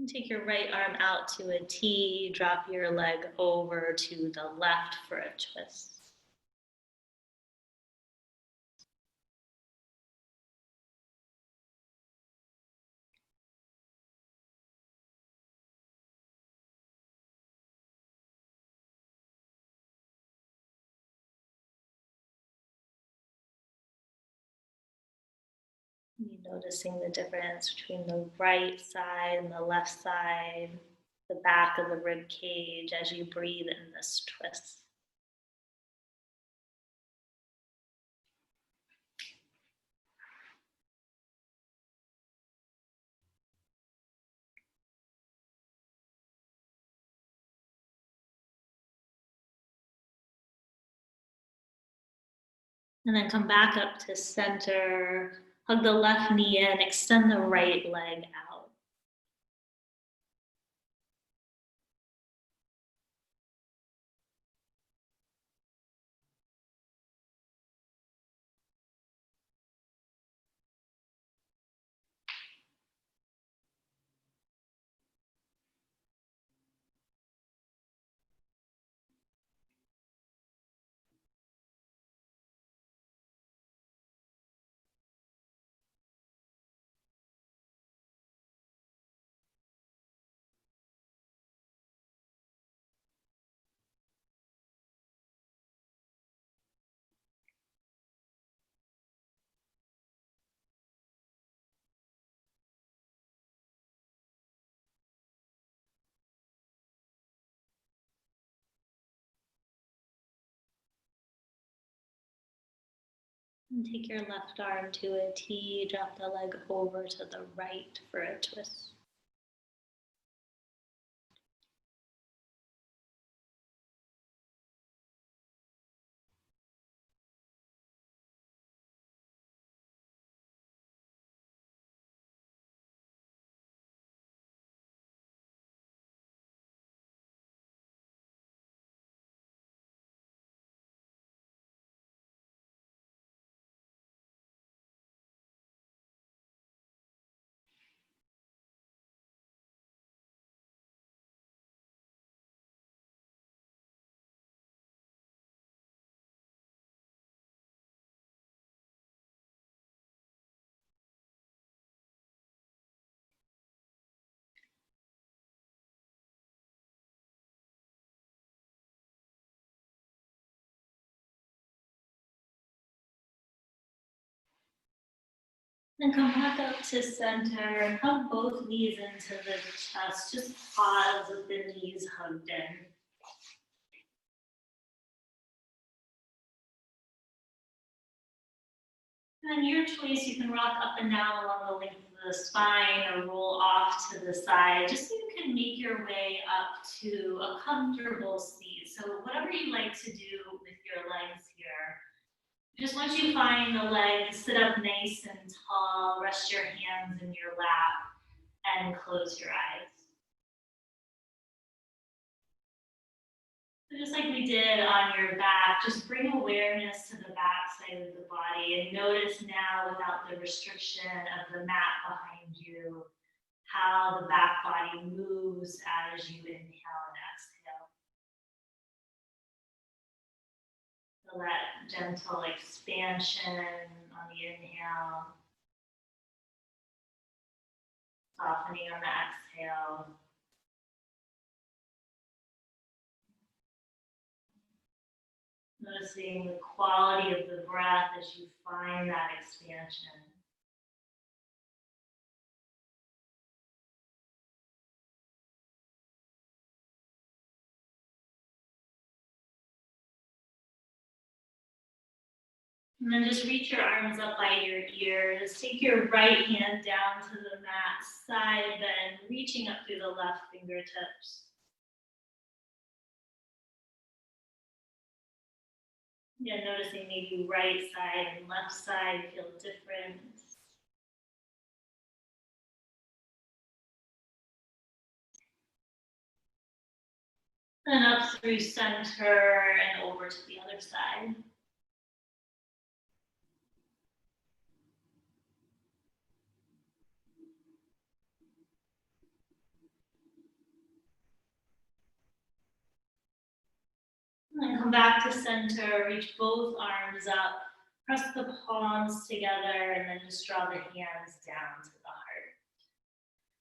Take your right arm out to a T, drop your leg over to the left for a twist. You're noticing the difference between the right side and the left side, the back of the rib cage as you breathe in this twist. And then come back up to center, hug the left knee in, extend the right leg out. And take your left arm to a T, drop the leg over to the right for a twist. And come back up to center and hug both knees into the chest. Just pause with the knees hugged in. And your choice, you can rock up and down along the length of the spine or roll off to the side, just so you can make your way up to a comfortable seat. So whatever you like to do with your legs here. Just once you find the legs, sit up nice and tall, rest your hands in your lap, and close your eyes. So just like we did on your back, just bring awareness to the back side of the body and notice now, without the restriction of the mat behind you, how the back body moves as you inhale and exhale. So that gentle expansion on the inhale, softening on the exhale. Noticing the quality of the breath as you find that expansion. And then just reach your arms up by your ears. Take your right hand down to the mat side, then reaching up through the left fingertips. Yeah, noticing maybe right side and left side feel different. And up through center and over to the other side. Come back to center, reach both arms up, press the palms together, and then just draw the hands down to the heart.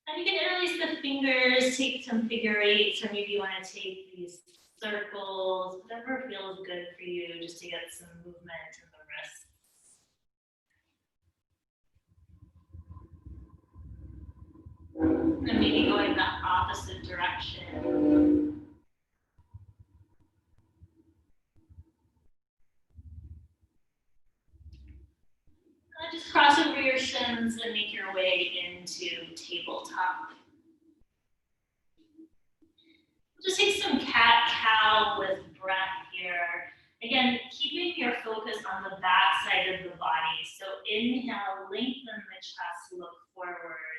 And you can interlace the fingers, take some figure eights, or maybe you want to take these circles, whatever feels good for you, just to get some movement in the wrists. And maybe going the opposite direction. And just cross over your shins and make your way into tabletop. Just take some cat-cow with breath here. Again, keeping your focus on the back side of the body. So inhale, lengthen the chest, look forward.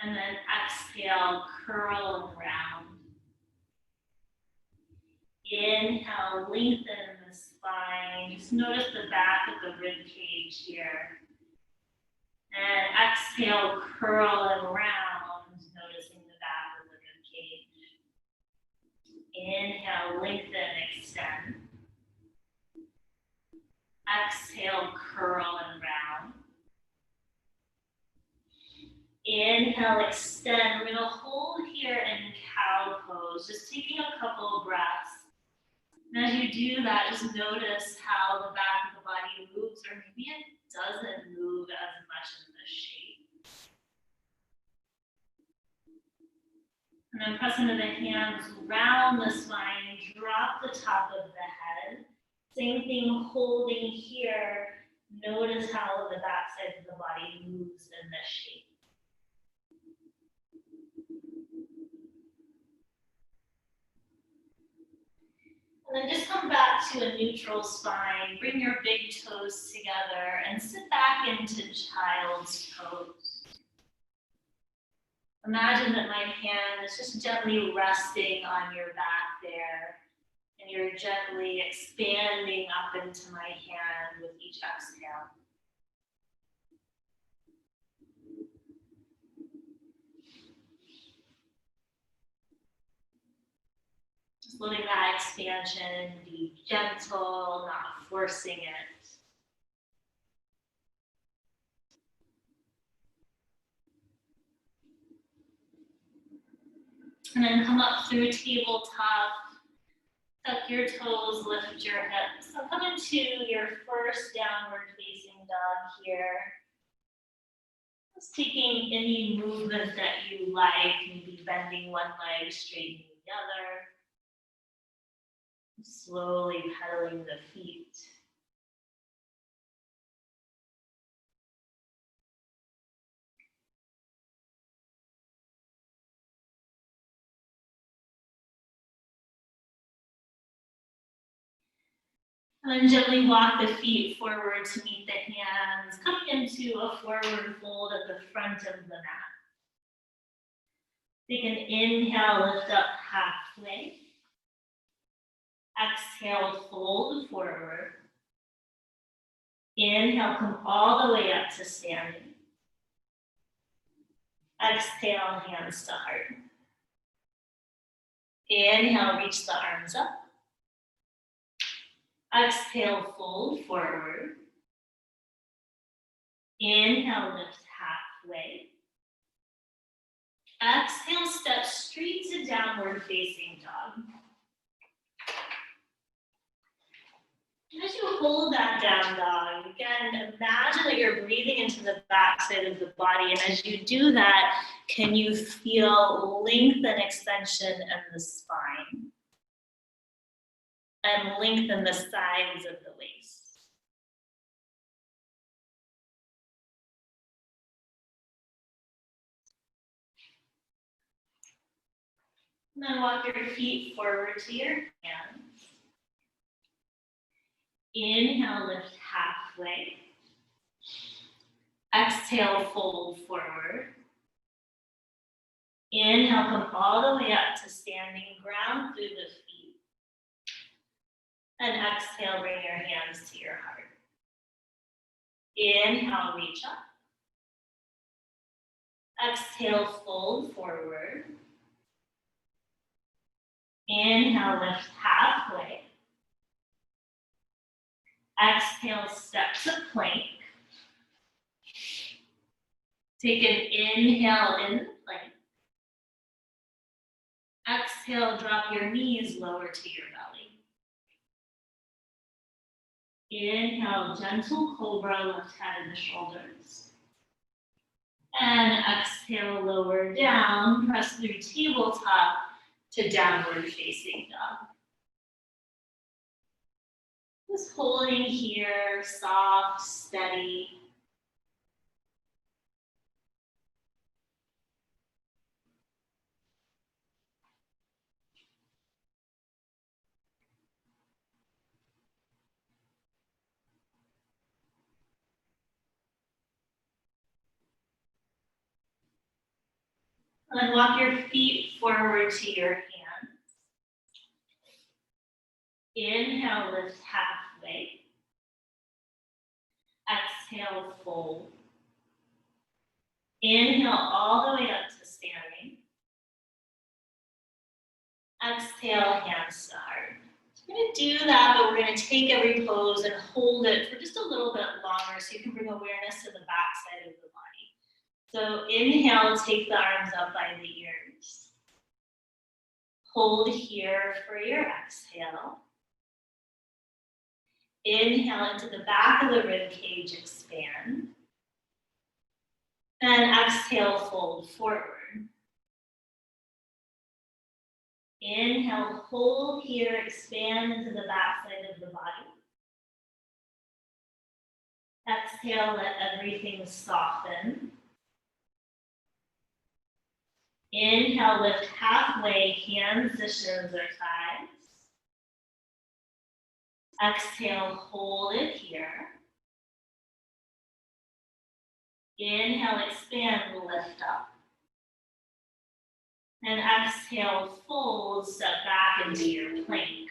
And then exhale, curl and round. Inhale, lengthen the spine. Just notice the back of the rib cage here. And exhale, curl and round, noticing the back of the rib cage. Inhale, lengthen, extend. Exhale, curl and round. Inhale, extend. We're going to hold here in cow pose, just taking a couple of breaths. And as you do that, just notice how the back of the body moves, or maybe it doesn't move as much in this shape. And then press into the hands, round the spine, drop the top of the head. Same thing, holding here. Notice how the back side of the body moves in this shape. And then just come back to a neutral spine. Bring your big toes together and sit back into child's pose. Imagine that my hand is just gently resting on your back there, and you're gently expanding up into my hand with each exhale. Just letting that expansion be gentle, not forcing it. And then come up through tabletop, tuck your toes, lift your hips. So come into your first downward facing dog here. Just taking any movement that you like, maybe bending one leg, straightening the other. Slowly pedaling the feet. And then gently walk the feet forward to meet the hands. Come into a forward fold at the front of the mat. Take an inhale, lift up halfway. Exhale, fold forward. Inhale, come all the way up to standing. Exhale, hands to heart. Inhale, reach the arms up. Exhale, fold forward. Inhale, lift halfway. Exhale, step straight to downward facing dog. As you hold that down dog, again, imagine that you're breathing into the back side of the body. And as you do that, can you feel length and extension in the spine? And lengthen the sides of the waist. And then walk your feet forward to your hands. Inhale, lift halfway. Exhale, fold forward. Inhale, come all the way up to standing, ground through the feet. And exhale, bring your hands to your heart. Inhale, reach up. Exhale, fold forward. Inhale, lift halfway. Exhale, step to plank. Take an inhale in the plank. Exhale, drop your knees lower to your belly. Inhale, gentle cobra, left hand in the shoulders. And exhale, lower down, press through tabletop to downward facing dog. Just holding here, soft, steady. And then walk your feet forward to your hands. Inhale, lift halfway. Exhale, fold. Inhale all the way up to standing. Exhale, hands to heart. We're going to do that, but we're going to take every pose and hold it for just a little bit longer so you can bring awareness to the back side of the body. So inhale, take the arms up by the ears. Hold here for your exhale. Inhale into the back of the rib cage, expand. And exhale, fold forward. Inhale, hold here, expand into the back side of the body. Exhale, let everything soften. Inhale, lift halfway, hands to shins or thighs. Exhale, hold it here. Inhale, expand, lift up. And exhale, fold, step back into your plank.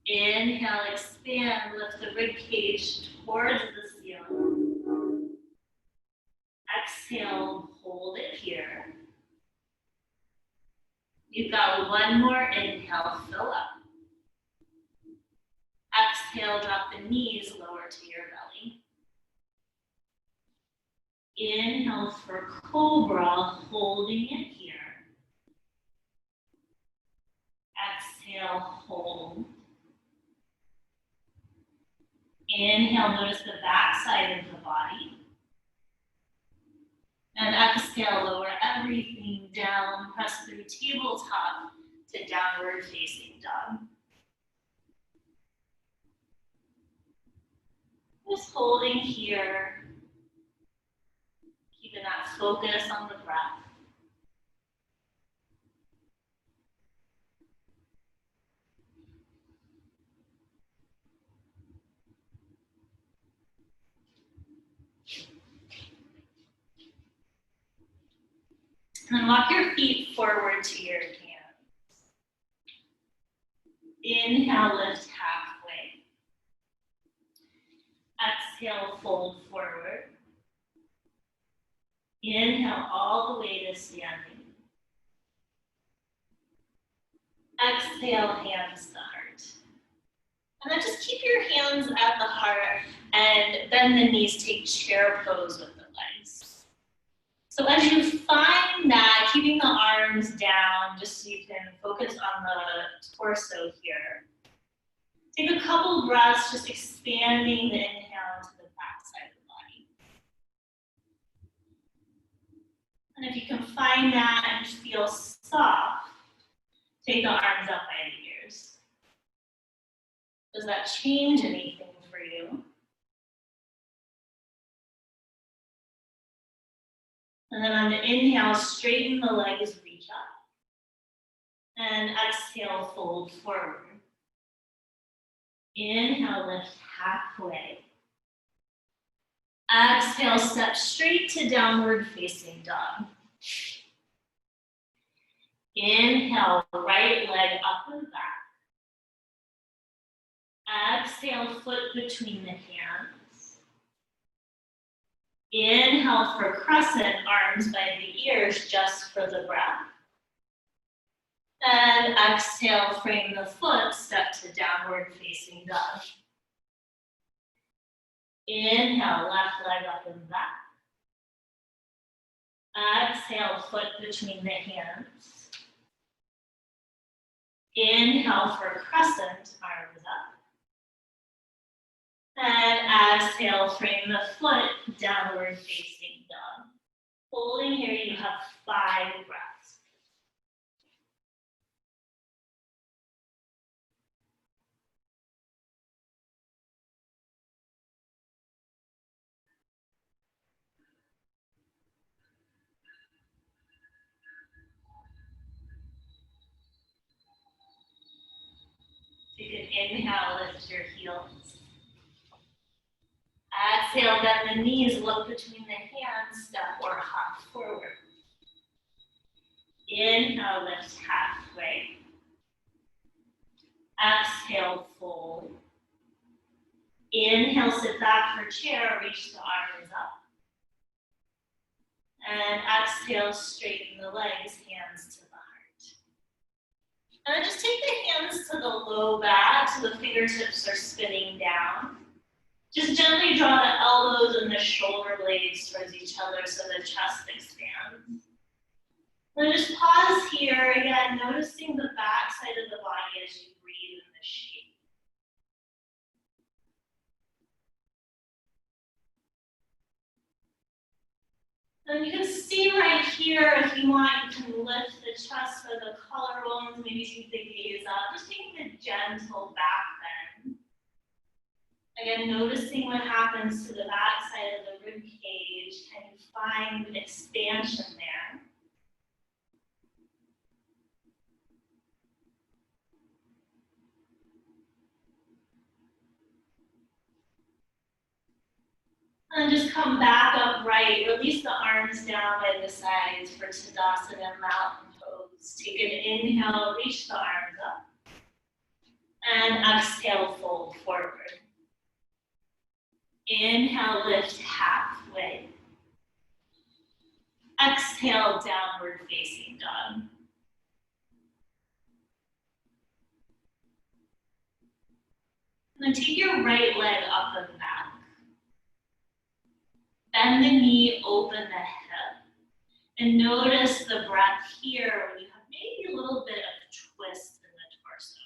Inhale, expand, lift the rib cage towards the ceiling. Exhale, hold it here. You've got one more inhale, fill up. Exhale, drop the knees lower to your belly. Inhale for cobra, holding it here. Exhale, hold. Inhale, notice the back side of the body. And exhale, lower everything down, press through tabletop to downward facing dog. Just holding here, keeping that focus on the breath. And then walk your feet forward to your hands. Inhale, lift halfway. Exhale, fold forward. Inhale all the way to standing. Exhale, hands to heart. And then just keep your hands at the heart and bend the knees, take chair pose with the legs. So as you find that, keeping the arms down, just so you can focus on the torso here. Take a couple breaths, just expanding the inhale to the back side of the body. And if you can find that and feel soft, take the arms up by the ears. Does that change anything for you? And then on the inhale, straighten the legs, reach up. And exhale, fold forward. Inhale, lift halfway. Exhale, step straight to downward facing dog. Inhale, right leg up and back. Exhale, foot between the hands. Inhale for crescent, arms by the ears, just for the breath. And exhale, frame the foot, step to downward facing dog. Inhale, left leg up and back. Exhale, foot between the hands. Inhale for crescent, arms up. And exhale, frame the foot, downward facing dog. Holding here, you have 5 breaths. You can inhale, lift your heels. Exhale, bend the knees, look between the hands, step or hop forward. Inhale, lift halfway. Exhale, fold. Inhale, sit back for chair, reach the arms up. And exhale, straighten the legs, hands to the heart. And then just take the hands to the low back so the fingertips are spinning down. Just gently draw the elbows and the shoulder blades towards each other so the chest expands. Then just pause here, again, noticing the back side of the body as you breathe in the shape. And you can see right here, if you want, you can lift the chest or the collarbones, maybe keep the gaze up. Just take a gentle back bend. Again, noticing what happens to the back side of the rib cage. Can you find expansion there? And just come back upright. Release the arms down by the sides for Tadasana Mountain Pose. Take an inhale, reach the arms up. And exhale, fold forward. Inhale, lift halfway. Exhale, downward facing dog. And then take your right leg up and back. Bend the knee, open the hip. And notice the breath here when you have maybe a little bit of twist in the torso.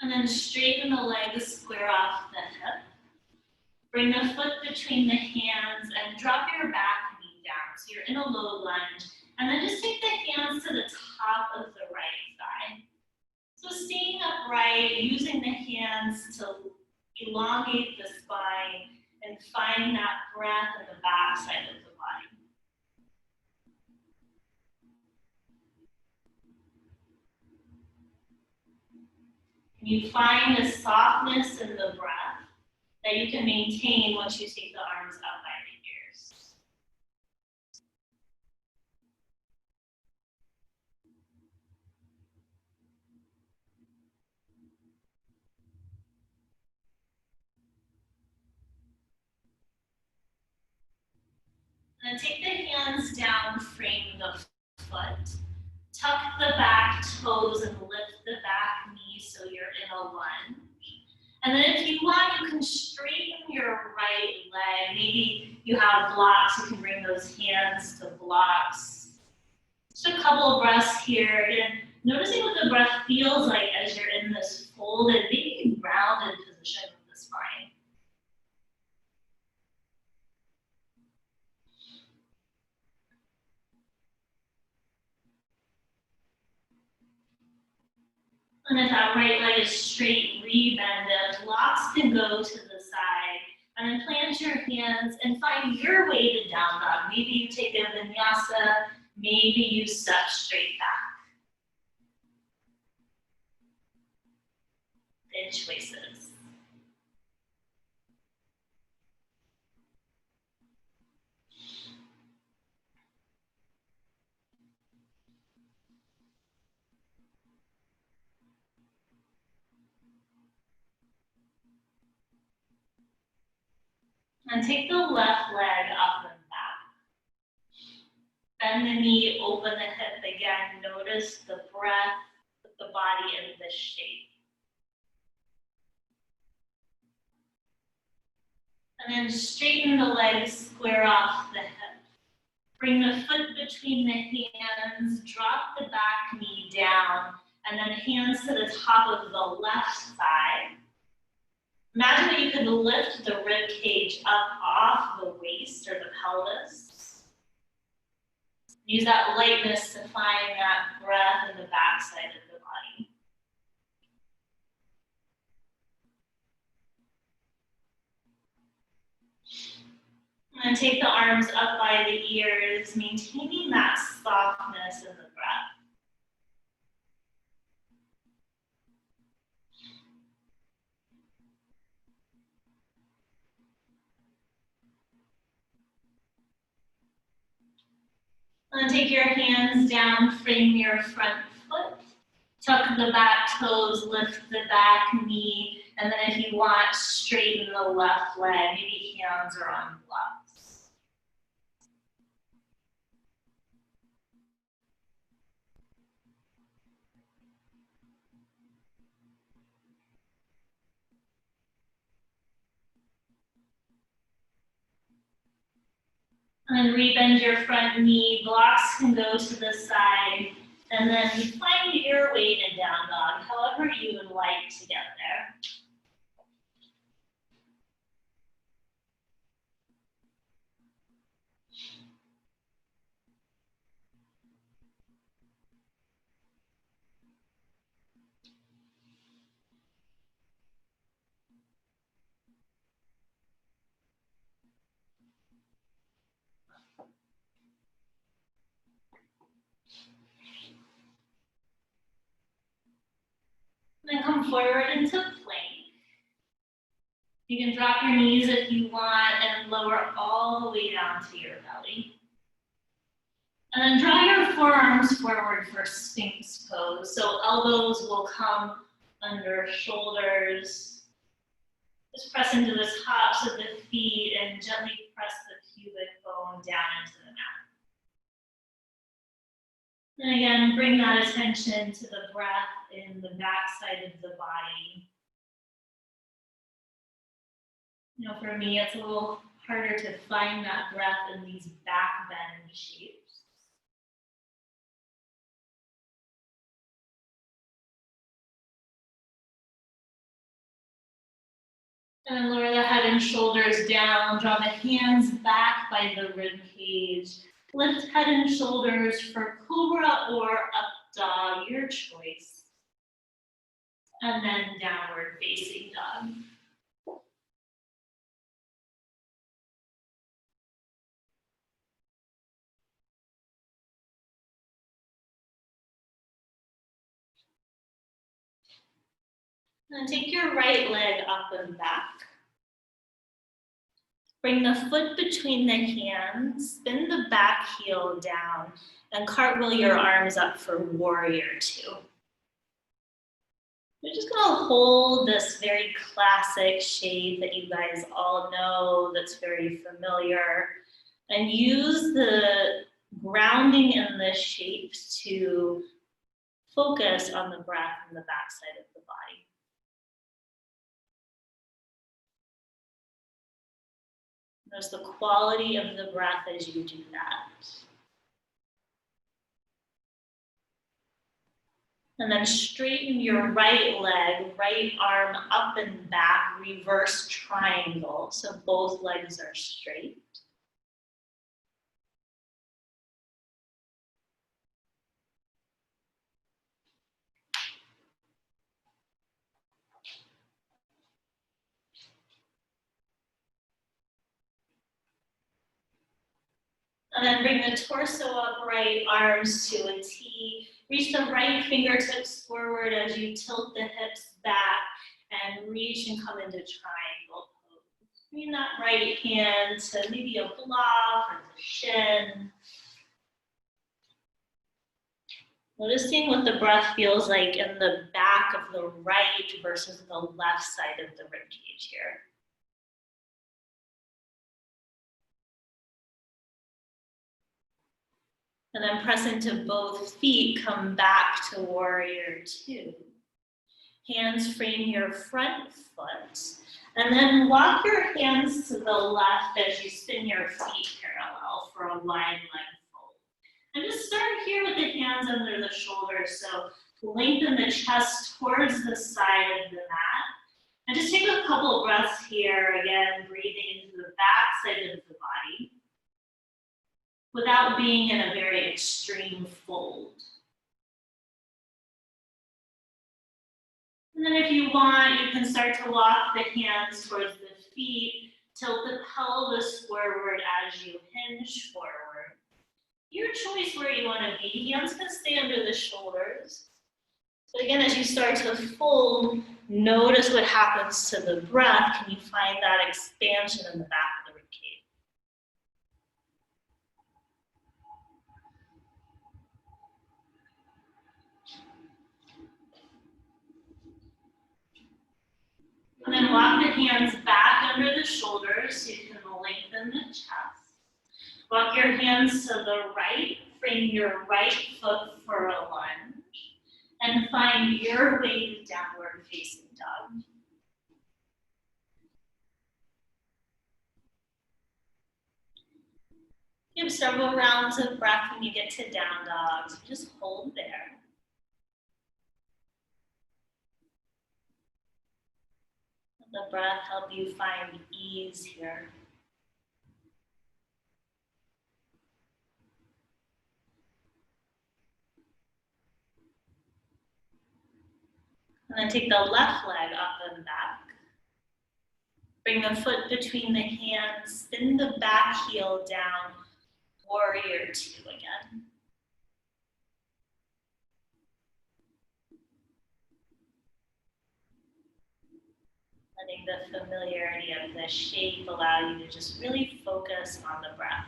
And then straighten the legs, square off the hip. Bring the foot between the hands and drop your back knee down. So you're in a low lunge. And then just take the hands to the top of the right thigh. So staying upright, using the hands to elongate the spine and find that breath in the back side of the body. Can you find a softness in the breath that you can maintain once you take the arms up by the ears? And then take the hands down, frame the foot. Tuck the back toes and lift the back knee so you're in a lunge. And then if you want, you can straighten your right leg. Maybe you have blocks, you can bring those hands to blocks. Just a couple of breaths here. Again, noticing what the breath feels like as you're in this folded, maybe rounded position of the spine. And if that right leg is straight, rebend it. Blocks can go to the side. And then plant your hands and find your way to down dog. Maybe you take a vinyasa, maybe you step straight back. Good choices. And take the left leg up and back. Bend the knee, open the hip again. Notice the breath, the body in this shape. And then straighten the legs, square off the hip. Bring the foot between the hands, drop the back knee down, and then hands to the top of the left thigh. Imagine that you could lift the rib cage up off the waist or the pelvis. Use that lightness to find that breath in the back side of the body. And then take the arms up by the ears, maintaining that softness in the breath. And then take your hands down, frame your front foot, tuck the back toes, lift the back knee, and then if you want, straighten the left leg, maybe hands are on blocks. And then rebend your front knee, blocks can go to the side, and then find your way to down dog, however you would like to get there. Then come forward into plank. You can drop your knees if you want and lower all the way down to your belly. And then draw your forearms forward for Sphinx pose. So elbows will come under shoulders. Just press into the tops of the feet and gently press the pubic bone down into the mat. And again, bring that attention to the breath in the back side of the body. You know, for me, it's a little harder to find that breath in these back bend shapes. And then lower the head and shoulders down, draw the hands back by the rib cage. Lift head and shoulders for cobra or up dog, your choice. And then downward facing dog. And take your right leg up and back. Bring the foot between the hands, spin the back heel down, and cartwheel your arms up for warrior two. We're just gonna hold this very classic shape that you guys all know, that's very familiar, and use the grounding in this shape to focus on the breath in the backside of the body. Notice the quality of the breath as you do that. And then straighten your right leg, right arm up and back, reverse triangle. So both legs are straight. And then bring the torso upright, arms to a T. Reach the right fingertips forward as you tilt the hips back and reach and come into triangle pose. Bring that right hand to maybe a block or the shin. Noticing what the breath feels like in the back of the right versus the left side of the ribcage here. And then press into both feet, come back to warrior two. Hands frame your front foot. And then walk your hands to the left as you spin your feet parallel for a wide leg fold. And just start here with the hands under the shoulders. So lengthen the chest towards the side of the mat. And just take a couple breaths here, again, breathing into the back side of the body without being in a very extreme fold. And then if you want, you can start to walk the hands towards the feet, tilt the pelvis forward as you hinge forward. Your choice where you want to be. Hands can stay under the shoulders. But again, as you start to fold, notice what happens to the breath. Can you find that expansion in the back of the rib cage? And then walk the hands back under the shoulders so you can lengthen the chest. Walk your hands to the right, frame your right foot for a lunge, and find your way to downward facing dog. Give several rounds of breath when you get to down dog, so just hold there. Let the breath help you find ease here. And then take the left leg up and back. Bring the foot between the hands, spin the back heel down, warrior two again. Letting the familiarity of the shape allow you to just really focus on the breath.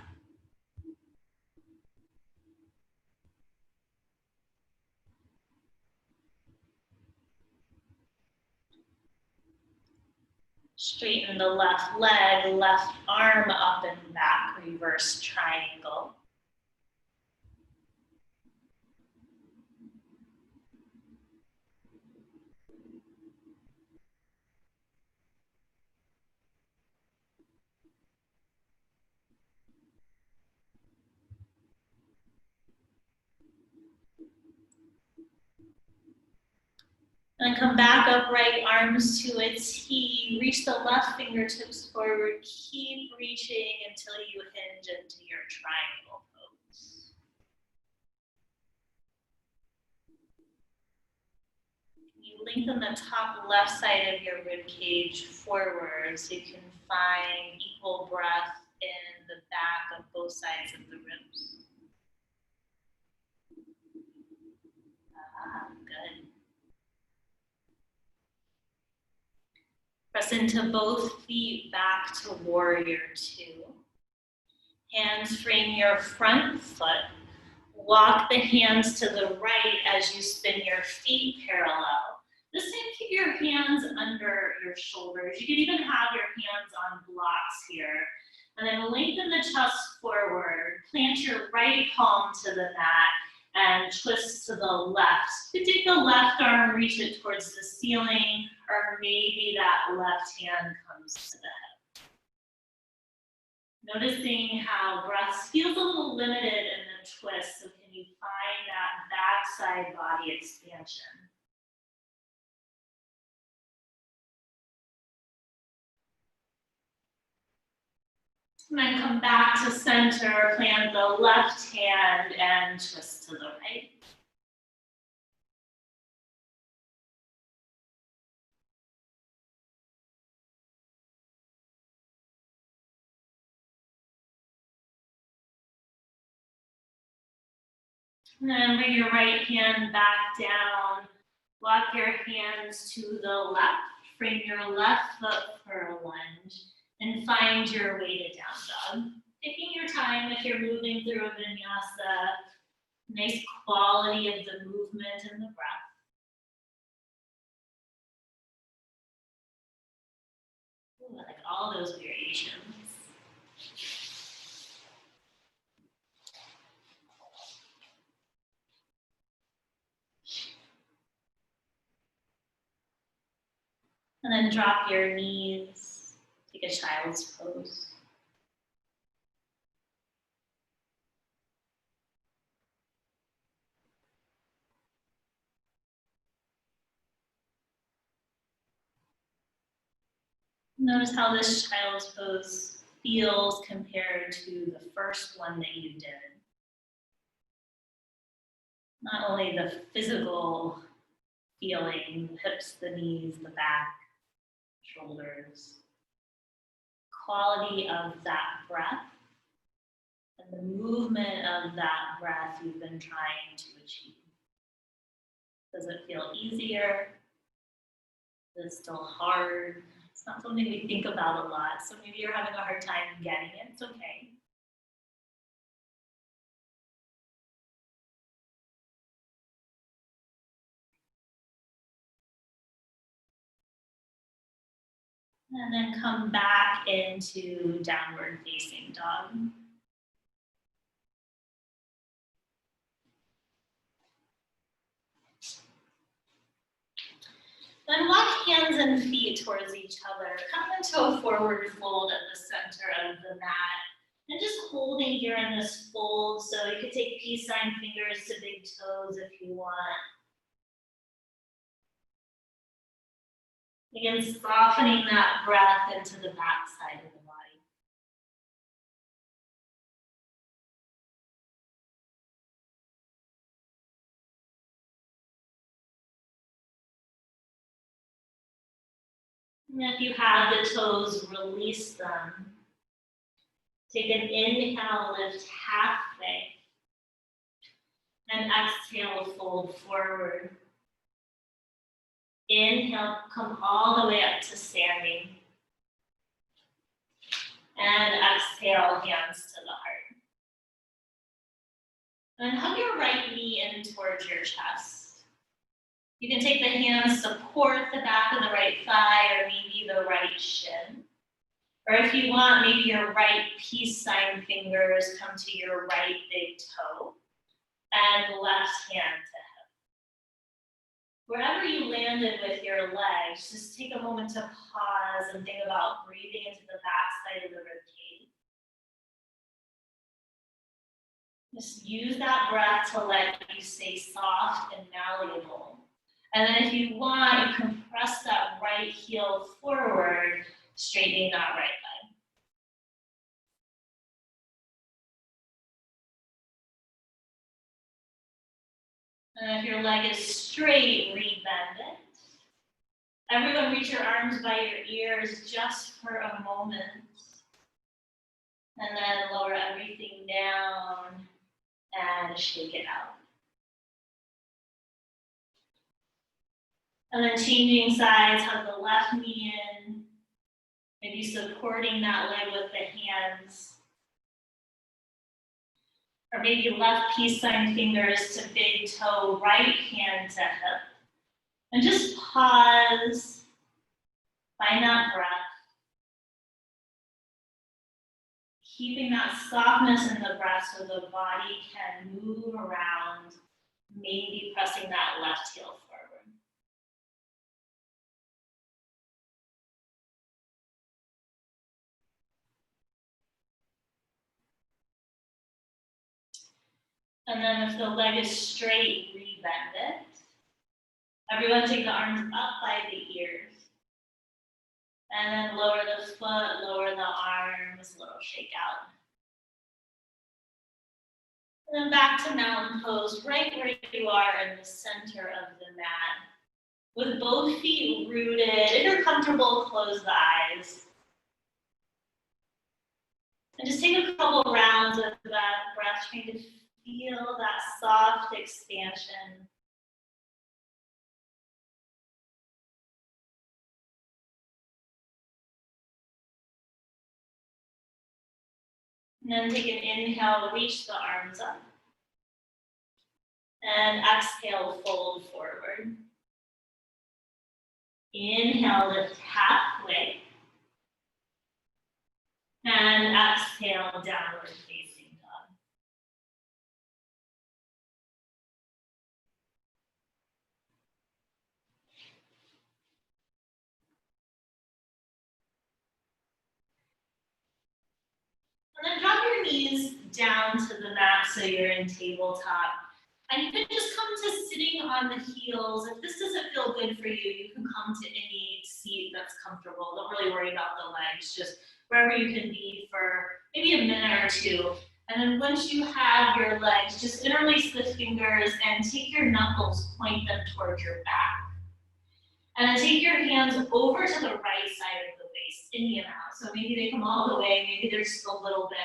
Straighten the left leg, left arm up and back, reverse triangle. And come back upright, arms to a T. Reach the left fingertips forward. Keep reaching until you hinge into your triangle pose. You lengthen the top left side of your rib cage forward so you can find equal breath in the back of both sides of the ribs. Good. Press into both feet back to warrior two. Hands frame your front foot. Walk the hands to the right as you spin your feet parallel. This time, keep your hands under your shoulders. You can even have your hands on blocks here. And then lengthen the chest forward. Plant your right palm to the mat and twist to the left. You can take the left arm, reach it towards the ceiling, or maybe that left hand comes to the head. Noticing how breath feels a little limited in the twist, so can you find that backside body expansion? And then come back to center, plant the left hand and twist to the right. And then bring your right hand back down. Walk your hands to the left. Frame your left foot for a lunge. And find your way to down dog. Taking your time if you're moving through a vinyasa. Nice quality of the movement and the breath. Ooh, I like all those variations. And then drop your knees, take a child's pose. Notice how this child's pose feels compared to the first one that you did. Not only the physical feeling, the hips, the knees, the back, shoulders, quality of that breath, and the movement of that breath you've been trying to achieve. Does it feel easier? Is it still hard? It's not something we think about a lot, so maybe you're having a hard time getting it. It's okay. And then come back into downward facing dog. Then walk hands and feet towards each other. Come into a forward fold at the center of the mat. And just holding here in this fold, so you could take peace sign fingers to big toes if you want. Again, softening that breath into the back side of the body. And if you have the toes, release them. Take an inhale, lift halfway. And exhale, fold forward. Inhale, come all the way up to standing. And exhale, hands to the heart. And hug your right knee in towards your chest. You can take the hands, support the back of the right thigh or maybe the right shin. Or if you want, maybe your right peace sign fingers come to your right big toe and left hand to hip. Wherever you landed with your legs, just take a moment to pause and think about breathing into the back side of the ribcage. Just use that breath to let you stay soft and malleable. And then if you want, you can press that right heel forward, straightening that right leg. And if your leg is straight, rebend it. Everyone reach your arms by your ears just for a moment. And then lower everything down and shake it out. And then changing sides, hug the left knee in, maybe supporting that leg with the hands. Or maybe left peace sign fingers to big toe, right hand to hip. And just pause, find that breath. Keeping that softness in the breath so the body can move around, maybe pressing that left heel forward. And then if the leg is straight, rebend it. Everyone take the arms up by the ears. And then lower the foot, lower the arms, little shake out. And then back to mountain pose, right where you are in the center of the mat. With both feet rooted. If you're comfortable, close the eyes. And just take a couple rounds of that breath, trying to feel that soft expansion. And then take an inhale, reach the arms up. And exhale, fold forward. Inhale, lift halfway. And exhale, downward facing dog. knees down to the mat so you're in tabletop. And you can just come to sitting on the heels. If this doesn't feel good for you, you can come to any seat that's comfortable. Don't really worry about the legs, just wherever you can be for maybe a minute or two. And then once you have your legs, just interlace the fingers and take your knuckles, point them towards your back. And then take your hands over to the right side of the waist, in and out. So maybe they come all the way, maybe there's just a little bit.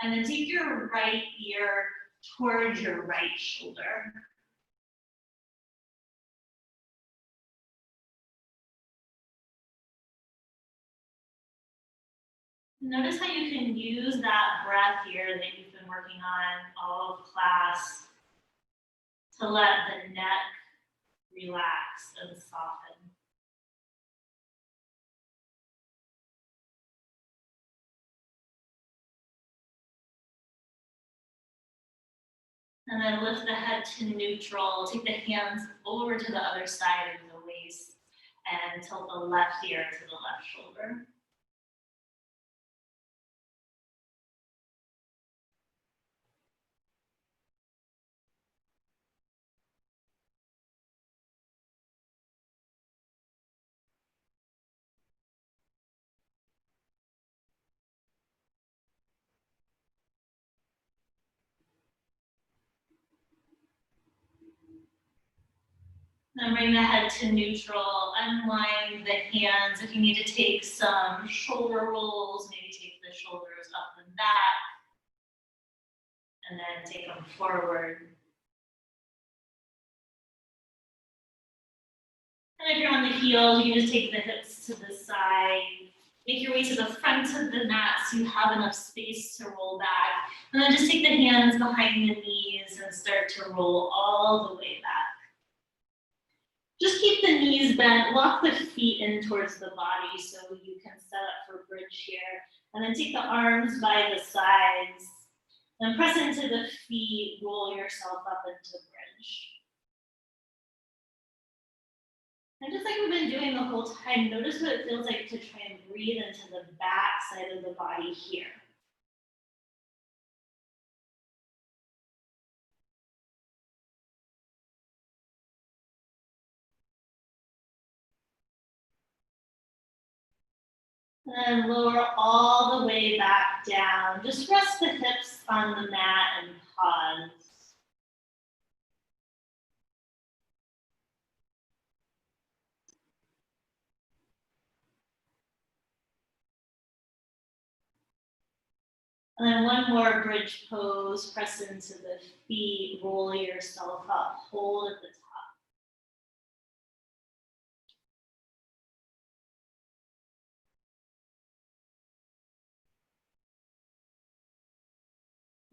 And then take your right ear towards your right shoulder. Notice how you can use that breath here that you've been working on all of class to let the neck relax and soften. And then lift the head to neutral. Take the hands over to the other side of the waist and tilt the left ear to the left shoulder. Then bring the head to neutral, unwind the hands. If you need to take some shoulder rolls, maybe take the shoulders up and back, and then take them forward. And if you're on the heels, you can just take the hips to the side. Make your way to the front of the mat so you have enough space to roll back. And then just take the hands behind the knees and start to roll all the way back. Just keep the knees bent, walk the feet in towards the body so you can set up for bridge here. And then take the arms by the sides. And press into the feet, roll yourself up into bridge. And just like we've been doing the whole time, notice what it feels like to try and breathe into the back side of the body here. And lower all the way back down. Just rest the hips on the mat and pause. And then one more bridge pose, press into the feet, roll yourself up, hold at the top.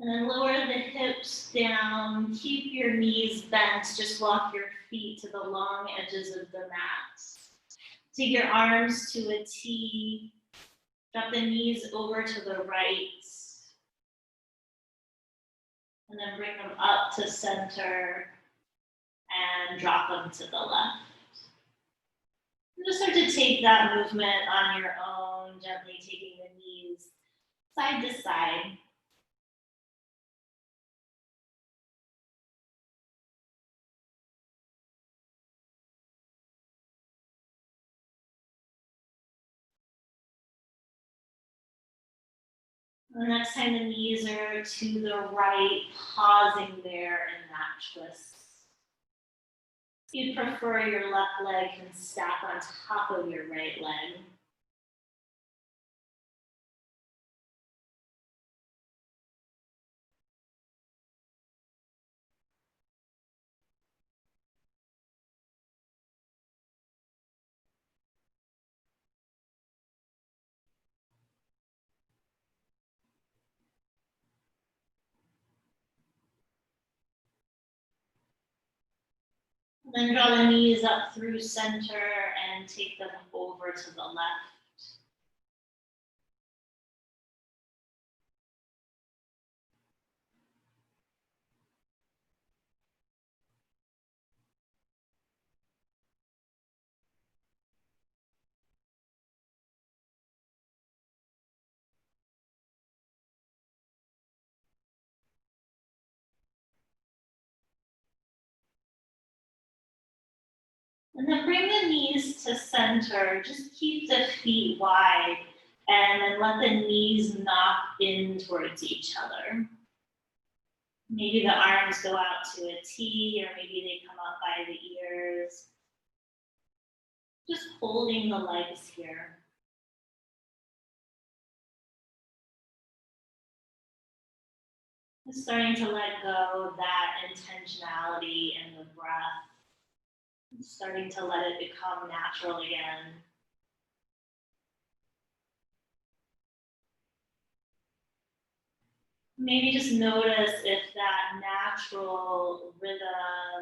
And then lower the hips down, keep your knees bent, just walk your feet to the long edges of the mat. Take your arms to a T, drop the knees over to the right, and then bring them up to center and drop them to the left. And just start to take that movement on your own, gently taking the knees side to side. The next time the knees are to the right, pausing there in that twist. If you prefer, your left leg can stack on top of your right leg. Then draw the knees up through center and take them over to the left. And then bring the knees to center. Just keep the feet wide and then let the knees knock in towards each other. Maybe the arms go out to a T, or maybe they come up by the ears. Just holding the legs here. Just starting to let go of that intentionality in the breath. Starting to let it become natural again. Maybe just notice if that natural rhythm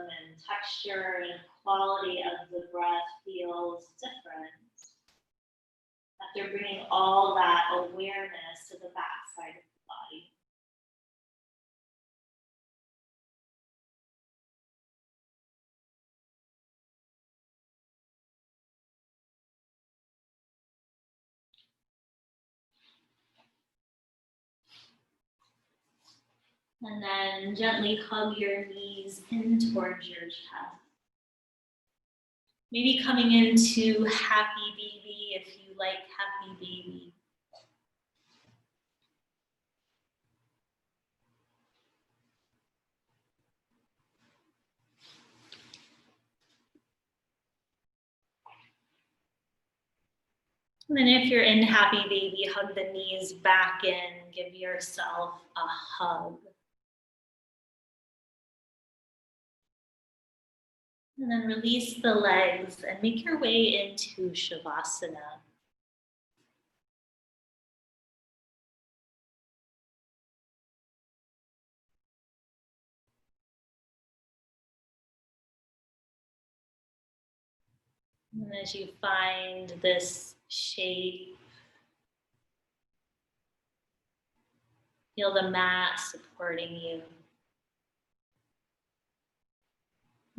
and texture and quality of the breath feels different after bringing all that awareness to the backside of the body. And then gently hug your knees in towards your chest. Maybe coming into happy baby if you like happy baby. And then if you're in happy baby, hug the knees back in, give yourself a hug. And then release the legs and make your way into Shavasana. And as you find this shape, feel the mat supporting you.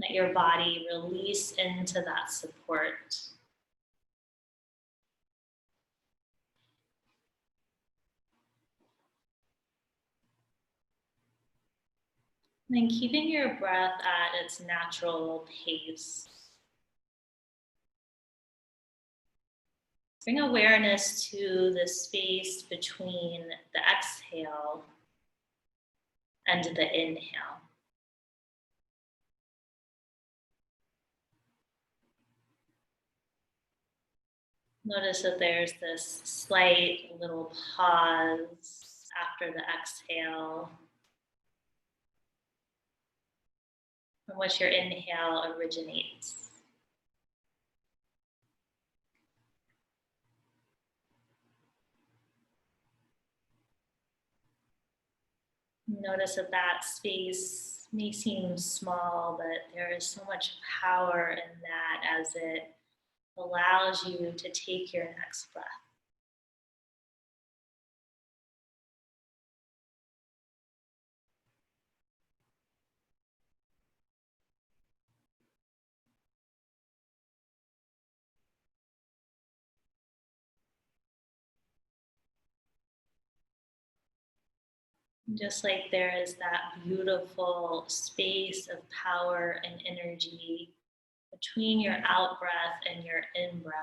Let your body release into that support. And then keeping your breath at its natural pace. Bring awareness to the space between the exhale and the inhale. Notice that there's this slight little pause after the exhale, from which your inhale originates. Notice that that space may seem small, but there is so much power in that as it allows you to take your next breath. Just like there is that beautiful space of power and energy between your out breath and your in breath,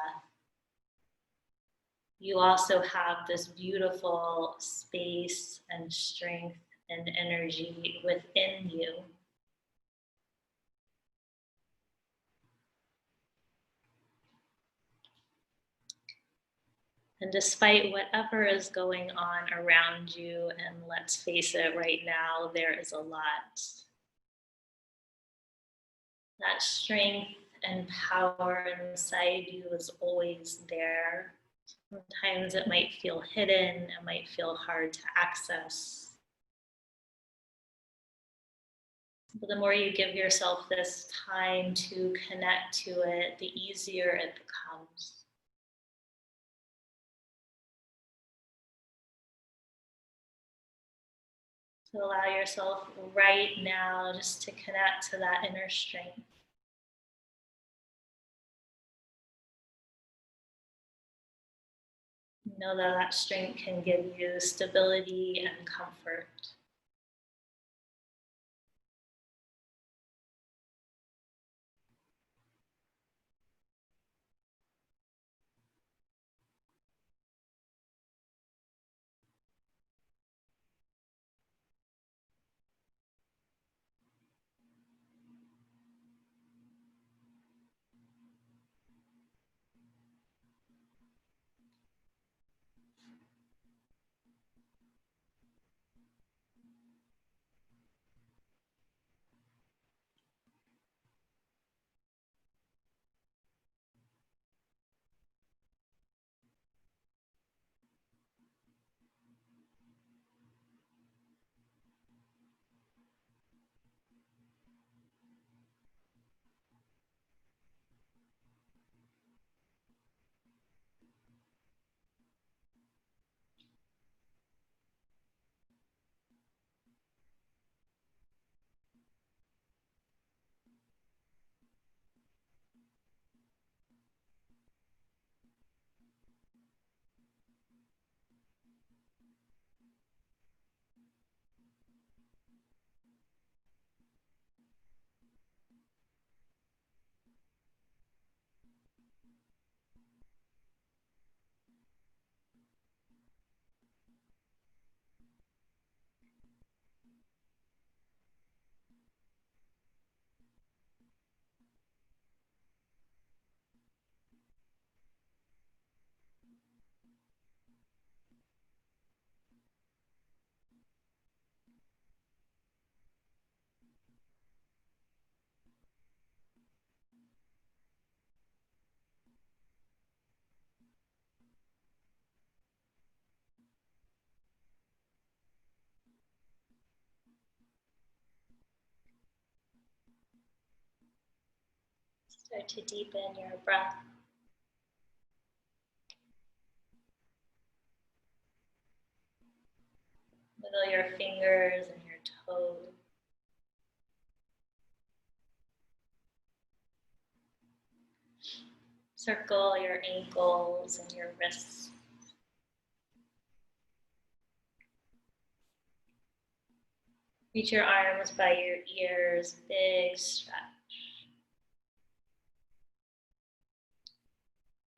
you also have this beautiful space and strength and energy within you. And despite whatever is going on around you, and let's face it, right now, there is a lot. That strength and power inside you is always there. Sometimes it might feel hidden, it might feel hard to access. But the more you give yourself this time to connect to it, the easier it becomes. So allow yourself right now just to connect to that inner strength. Know that that strength can give you stability and comfort. Start to deepen your breath. Wiggle your fingers and your toes. Circle your ankles and your wrists. Reach your arms by your ears, big stretch.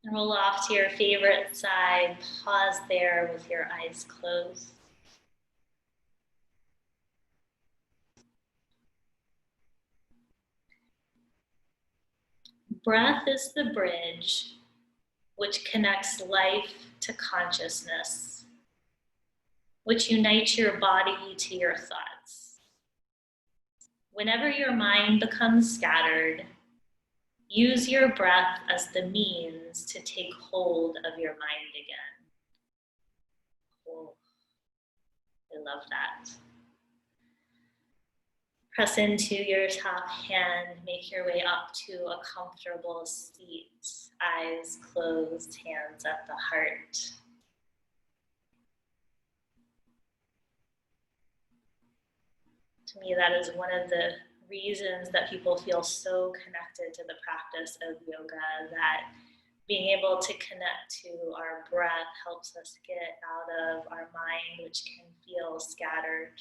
And roll off to your favorite side. Pause there with your eyes closed. Breath is the bridge which connects life to consciousness, which unites your body to your thoughts. Whenever your mind becomes scattered, use your breath as the means to take hold of your mind again. Oh, I love that. Press into your top hand, make your way up to a comfortable seat. Eyes closed, hands at the heart. To me, that is one of the reasons that people feel so connected to the practice of yoga, that being able to connect to our breath helps us get out of our mind, which can feel scattered.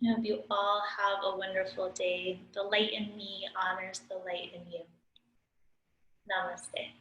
I hope you all have a wonderful day. The light in me honors the light in you. Namaste.